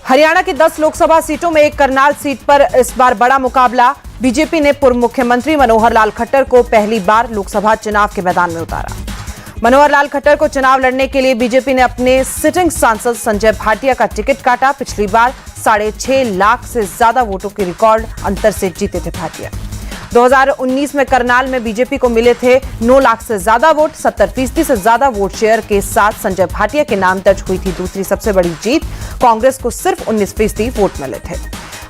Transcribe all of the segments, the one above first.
हरियाणा की 10 लोकसभा सीटों में एक करनाल सीट पर इस बार बड़ा मुकाबला। बीजेपी ने पूर्व मुख्यमंत्री मनोहर लाल खट्टर को पहली बार लोकसभा चुनाव के मैदान में उतारा। मनोहर लाल खट्टर को चुनाव लड़ने के लिए बीजेपी ने अपने सिटिंग सांसद संजय भाटिया का टिकट काटा। पिछली बार 6.5 लाख से ज्यादा वोटों के रिकॉर्ड अंतर से जीते थे भाटिया। 2019 में करनाल में बीजेपी को मिले थे 9 लाख से ज्यादा वोट। 70% से ज्यादा वोट शेयर के साथ संजय भाटिया के नाम दर्ज हुई थी दूसरी सबसे बड़ी जीत। कांग्रेस को सिर्फ 19% वोट मिले थे।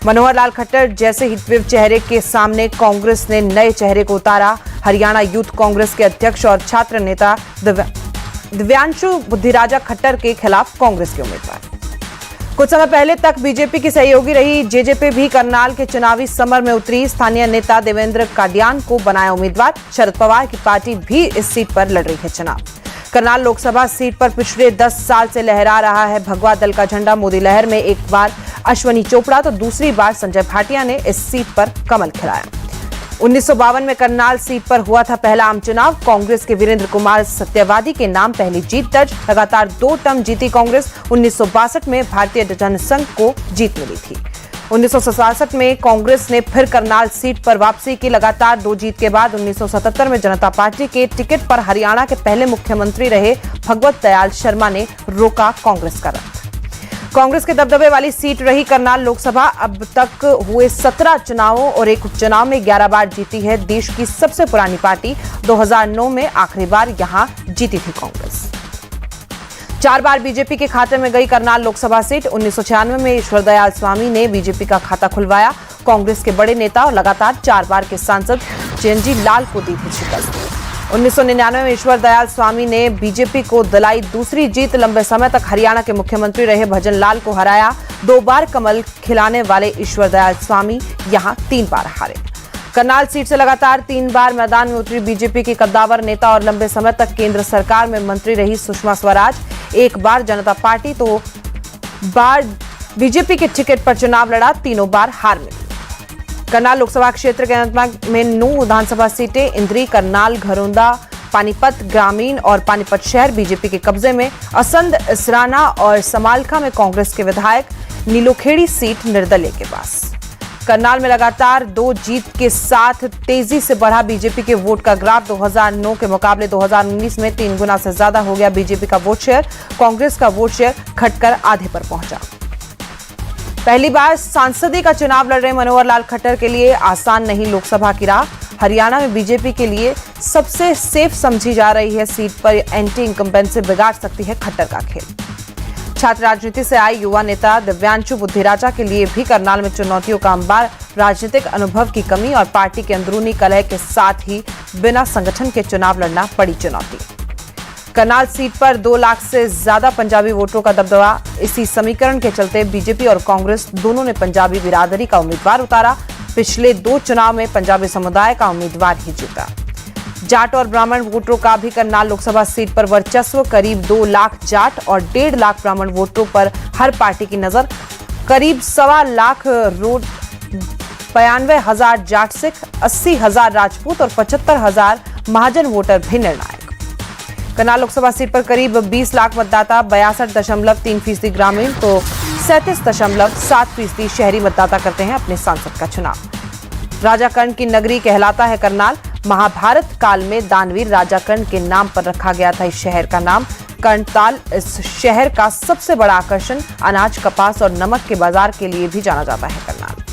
मनोहर लाल खट्टर जैसे हितविव चेहरे के सामने कांग्रेस ने नए चेहरे को उतारा। हरियाणा यूथ कांग्रेस के अध्यक्ष और छात्र नेता दिव्यांशु बुद्धिराजा खट्टर के खिलाफ कांग्रेस के उम्मीदवार। कुछ समय पहले तक बीजेपी की सहयोगी रही जेजेपी भी करनाल के चुनावी समर में उतरी। स्थानीय नेता देवेंद्र काडियान को बनाया उम्मीदवार। शरद पवार की पार्टी भी इस सीट पर लड़ रही है चुनाव। करनाल लोकसभा सीट पर पिछले 10 साल से लहरा रहा है भगवा दल का झंडा। मोदी लहर में एक बार अश्वनी चोपड़ा तो दूसरी बार संजय भाटिया ने इस सीट पर कमल खिलाया। 1952 में करनाल सीट पर हुआ था पहला आम चुनाव। कांग्रेस के वीरेंद्र कुमार सत्यवादी के नाम पहली जीत दर्ज। लगातार 2 टर्म जीती कांग्रेस। 1962 में भारतीय जनसंघ को जीत मिली थी। 1967 में कांग्रेस ने फिर करनाल सीट पर वापसी की। लगातार 2 जीत के बाद 1977 में जनता पार्टी के टिकट पर हरियाणा के पहले मुख्यमंत्री रहे भगवत दयाल शर्मा ने रोका कांग्रेस का रथ। कांग्रेस के दबदबे वाली सीट रही करनाल लोकसभा। अब तक हुए 17 चुनावों और एक उपचुनाव में 11 बार जीती है देश की सबसे पुरानी पार्टी। 2009 में आखिरी बार यहां जीती थी कांग्रेस। 4 बार बीजेपी के खाते में गई करनाल लोकसभा सीट। 1996 में ईश्वर दयाल स्वामी ने बीजेपी का खाता खुलवाया। कांग्रेस के बड़े नेता और लगातार 4 बार के सांसद चिरंजीव लाल को दी थी शिकस्त। 1999 में ईश्वर दयाल स्वामी ने बीजेपी को दिलाई दूसरी जीत। लंबे समय तक हरियाणा के मुख्यमंत्री रहे भजन लाल को हराया। 2 बार कमल खिलाने वाले ईश्वर दयाल स्वामी यहां 3 बार हारे। करनाल सीट से लगातार 3 बार मैदान में उतरी बीजेपी की कद्दावर नेता और लंबे समय तक केंद्र सरकार में मंत्री रही सुषमा स्वराज। 1 बार जनता पार्टी तो बार बीजेपी के टिकट पर चुनाव लड़ा। तीनों बार हार मिली। करनाल लोकसभा क्षेत्र के अनंतनाग में 9 विधानसभा सीटें इंद्री, करनाल, घरोंदा, पानीपत ग्रामीण और पानीपत शहर बीजेपी के कब्जे में। असंध, इसराना और समालखा में कांग्रेस के विधायक। नीलोखेड़ी सीट निर्दलीय के पास। करनाल में लगातार 2 जीत के साथ तेजी से बढ़ा बीजेपी के वोट का ग्राफ। 2009 के मुकाबले 2019 में 3 गुना से ज्यादा हो गया बीजेपी का वोट शेयर। कांग्रेस का वोट शेयर घटकर आधे पर पहुंचा। पहली बार सांसदी का चुनाव लड़ रहे मनोहर लाल खट्टर के लिए आसान नहीं लोकसभा की राह। हरियाणा में बीजेपी के लिए सबसे सेफ समझी जा रही है सीट पर एंटी इनकम्बेंसी बिगाड़ सकती है खट्टर का खेल। छात्र राजनीति से आए युवा नेता दिव्यांशु बुद्धिराजा के लिए भी करनाल में चुनौतियों का अंबार। राजनीतिक अनुभव की कमी और पार्टी के अंदरूनी कलह के साथ ही बिना संगठन के चुनाव लड़ना बड़ी चुनौती। करनाल सीट पर 2 लाख से ज्यादा पंजाबी वोटरों का दबदबा। इसी समीकरण के चलते बीजेपी और कांग्रेस दोनों ने पंजाबी बिरादरी का उम्मीदवार उतारा। पिछले 2 चुनाव में पंजाबी समुदाय का उम्मीदवार ही जीता। जाट और ब्राह्मण वोटरों का भी करनाल लोकसभा सीट पर वर्चस्व। करीब 2 लाख जाट और 1.5 लाख ब्राह्मण वोटरों पर हर पार्टी की नजर। करीब 1.25 लाख रोड 92,000 जाट सिख, 80,000 राजपूत और 75,000 महाजन वोटर भी निर्णायक। करनाल लोकसभा सीट पर करीब 20 लाख मतदाता। 62.3% ग्रामीण तो 37.7% शहरी मतदाता करते हैं अपने सांसद का चुनाव। राजा कर्ण की नगरी कहलाता है करनाल। महाभारत काल में दानवीर राजा कर्ण के नाम पर रखा गया था इस शहर का नाम। कर्णताल इस शहर का सबसे बड़ा आकर्षण। अनाज, कपास और नमक के बाजार के लिए भी जाना जाता है करनाल।